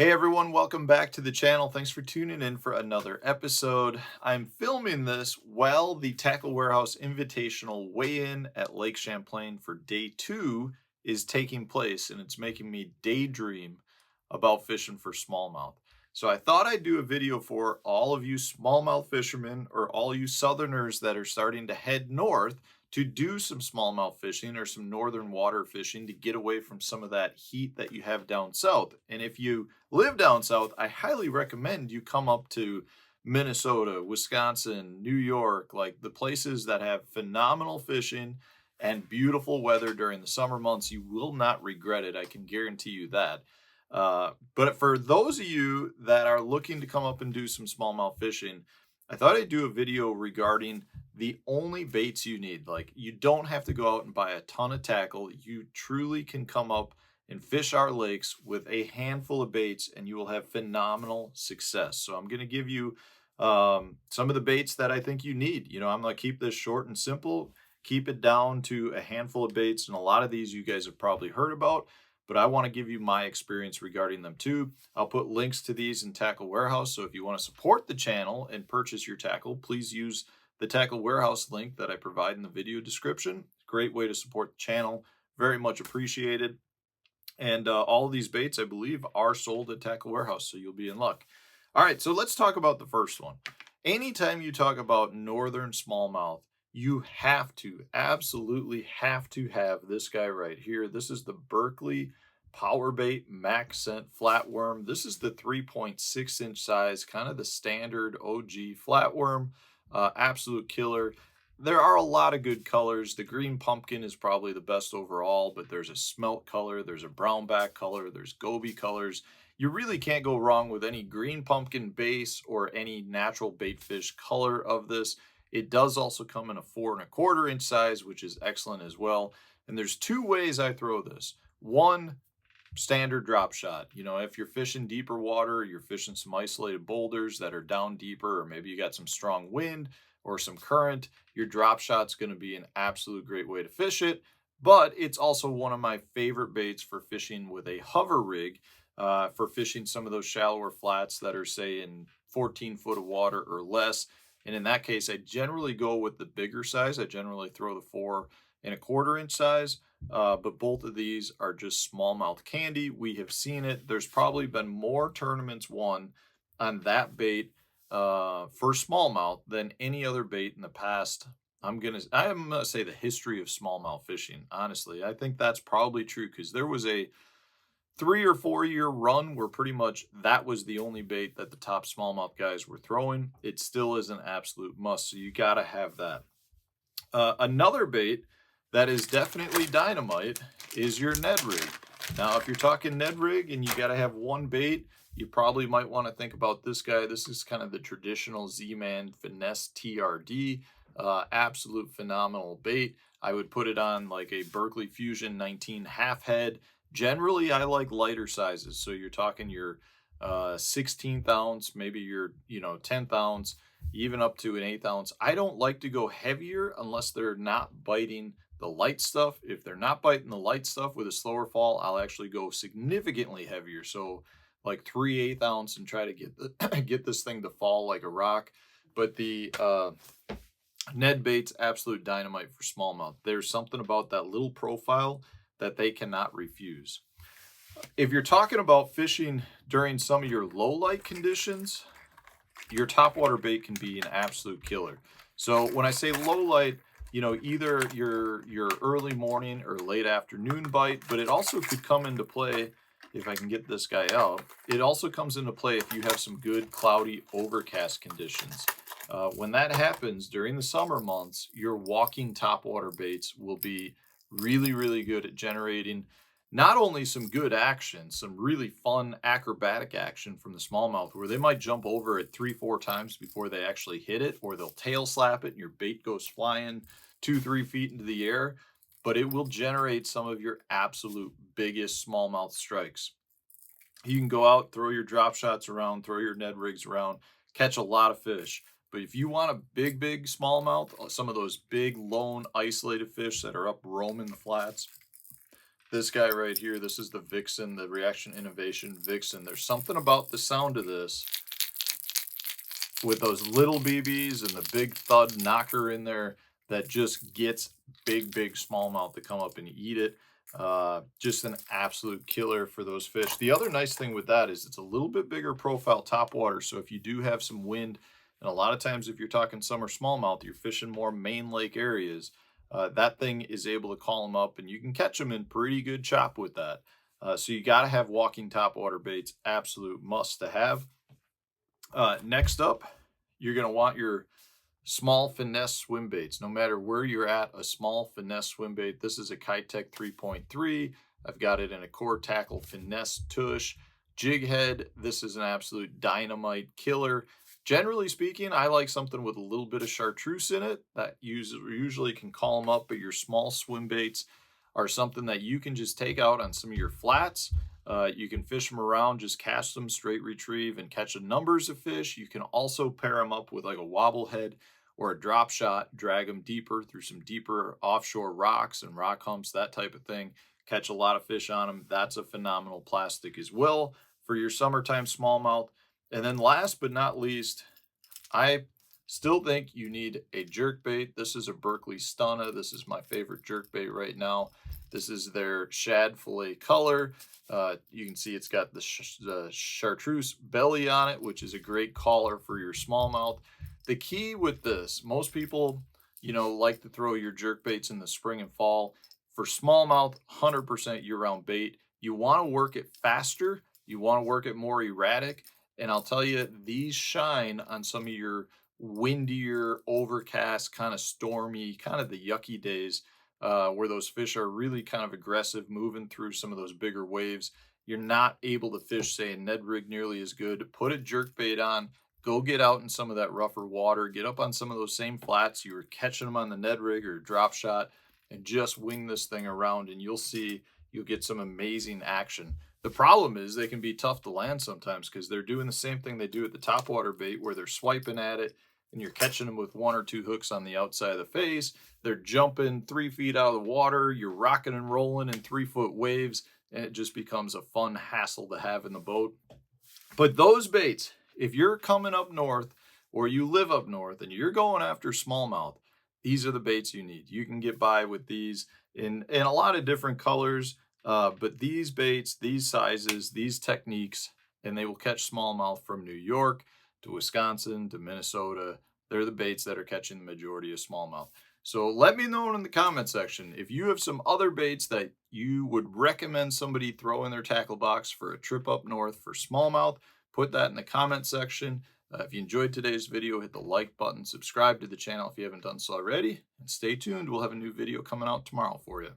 Hey everyone, welcome back to the channel. Thanks for tuning in for another episode. I'm filming this while the Tackle Warehouse Invitational weigh-in at Lake Champlain for day 2 is taking place, and it's making me daydream about fishing for smallmouth. So I thought I'd do a video for all of you smallmouth fishermen or all you southerners that are starting to head north to do some smallmouth fishing or some northern water fishing to get away from some of that heat that you have down south. And if you live down south, I highly recommend you come up to Minnesota, Wisconsin, New York, like the places that have phenomenal fishing and beautiful weather during the summer months. You will not regret it. I can guarantee you that. But for those of you that are looking to come up and do some smallmouth fishing, I thought I'd do a video regarding the only baits you need. Like, you don't have to go out and buy a ton of tackle. You truly can come up and fish our lakes with a handful of baits and you will have phenomenal success. So I'm going to give you some of the baits that I think you need. I'm going to keep this short and simple, keep it down to a handful of baits. And a lot of these you guys have probably heard about, but I want to give you my experience regarding them too. I'll put links to these in Tackle Warehouse. So if you want to support the channel and purchase your tackle, please use the Tackle Warehouse link that I provide in the video description. Great way to support the channel. Very much appreciated. And all of these baits, I believe, are sold at Tackle Warehouse, so you'll be in luck. All right, so let's talk about the first one. Anytime you talk about northern smallmouth, you have to, absolutely have to have this guy right here. This is the Berkley Power Bait Maxent Flatworm. This is the 3.6-inch size, kind of the standard OG flatworm. Absolute killer. There are a lot of good colors. The green pumpkin is probably the best overall, but there's a smelt color, there's a brownback color, there's goby colors. You really can't go wrong with any green pumpkin base or any natural bait fish color of this. It does also come in a 4.25-inch size, which is excellent as well. And there's two ways I throw this. One, standard drop shot. If you're fishing deeper water, you're fishing some isolated boulders that are down deeper, or maybe you got some strong wind or some current, your drop shot's going to be an absolute great way to fish it. But it's also one of my favorite baits for fishing with a hover rig, for fishing some of those shallower flats that are, say, in 14 foot of water or less. And in that case, I generally go with the bigger size. I generally throw the 4.25-inch size. But both of these are just smallmouth candy. We have seen it. There's probably been more tournaments won on that bait for smallmouth than any other bait in the past. I'm gonna say the history of smallmouth fishing. Honestly, I think that's probably true, because there was a 3 or 4 year run where pretty much that was the only bait that the top smallmouth guys were throwing. It still is an absolute must, so you got to have that. Another bait that is definitely dynamite is your Ned Rig. Now, if you're talking Ned Rig and you got to have one bait, you probably might want to think about this guy. This is kind of the traditional Z-Man Finesse TRD. Absolute phenomenal bait. I would put it on like a Berkley Fusion 19 half head. Generally, I like lighter sizes. So you're talking your 16th ounce, maybe your 10th ounce, even up to an 1/8 ounce. I don't like to go heavier unless they're not biting the light stuff. If they're not biting the light stuff with a slower fall, I'll actually go significantly heavier. So like 3/8 ounce, and try to get this thing to fall like a rock. But the Ned bait's absolute dynamite for smallmouth. There's something about that little profile that they cannot refuse. If you're talking about fishing during some of your low light conditions, your topwater bait can be an absolute killer. So when I say low light, either your early morning or late afternoon bite, but it also could come into play, if I can get this guy out, it also comes into play if you have some good cloudy overcast conditions. When that happens during the summer months, your walking topwater baits will be really, really good at generating not only some good action, some really fun acrobatic action from the smallmouth, where they might jump over it 3-4 times before they actually hit it, or they'll tail slap it and your bait goes flying 2-3 feet into the air, but it will generate some of your absolute biggest smallmouth strikes. You can go out, throw your drop shots around, throw your Ned rigs around, catch a lot of fish. But if you want a big smallmouth, some of those big, lone, isolated fish that are up roaming the flats, This guy right here, this is the Vixen, the Reaction Innovation Vixen. There's something about the sound of this with those little BBs and the big thud knocker in there that just gets big smallmouth to come up and eat it. Just an absolute killer for those fish. The other nice thing with that is it's a little bit bigger profile topwater. So if you do have some wind, and a lot of times if you're talking summer smallmouth, you're fishing more main lake areas, that thing is able to call them up and you can catch them in pretty good chop with that. So you got to have walking topwater baits, absolute must to have. Next up, you're going to want your small finesse swim baits. No matter where you're at, a small finesse swim bait. This is a Kitech 3.3. I've got it in a core tackle finesse tush. Jig head, this is an absolute dynamite killer. Generally speaking, I like something with a little bit of chartreuse in it. That usually can call them up, but your small swim baits are something that you can just take out on some of your flats. You can fish them around, just cast them, straight retrieve, and catch a numbers of fish. You can also pair them up with like a wobble head or a drop shot, drag them deeper through some deeper offshore rocks and rock humps, that type of thing. Catch a lot of fish on them. That's a phenomenal plastic as well for your summertime smallmouth. And then last but not least, I still think you need a jerkbait. This is a Berkley Stunna. This is my favorite jerkbait right now. This is their shad fillet color. You can see it's got the chartreuse belly on it, which is a great collar for your smallmouth. The key with this, most people, like to throw your jerkbaits in the spring and fall. For smallmouth, 100% year-round bait. You want to work it faster. You want to work it more erratic. And I'll tell you, these shine on some of your windier, overcast, kind of stormy, kind of the yucky days where those fish are really kind of aggressive, moving through some of those bigger waves. You're not able to fish, say, a Ned Rig nearly as good. Put a jerkbait on. Go get out in some of that rougher water. Get up on some of those same flats you were catching them on the Ned Rig or drop shot, and just wing this thing around, and you'll see you'll get some amazing action. The problem is they can be tough to land sometimes because they're doing the same thing they do at the topwater bait where they're swiping at it and you're catching them with 1 or 2 hooks on the outside of the face. They're jumping 3 feet out of the water. You're rocking and rolling in 3-foot waves, and it just becomes a fun hassle to have in the boat. But those baits, if you're coming up north or you live up north and you're going after smallmouth, these are the baits you need. You can get by with these in a lot of different colors, but these baits, these sizes, these techniques, and they will catch smallmouth from New York to Wisconsin to Minnesota. They're the baits that are catching the majority of smallmouth. So let me know in the comment section if you have some other baits that you would recommend somebody throw in their tackle box for a trip up north for smallmouth. Put that in the comment section. If you enjoyed today's video, hit the like button, subscribe to the channel if you haven't done so already, and stay tuned. We'll have a new video coming out tomorrow for you.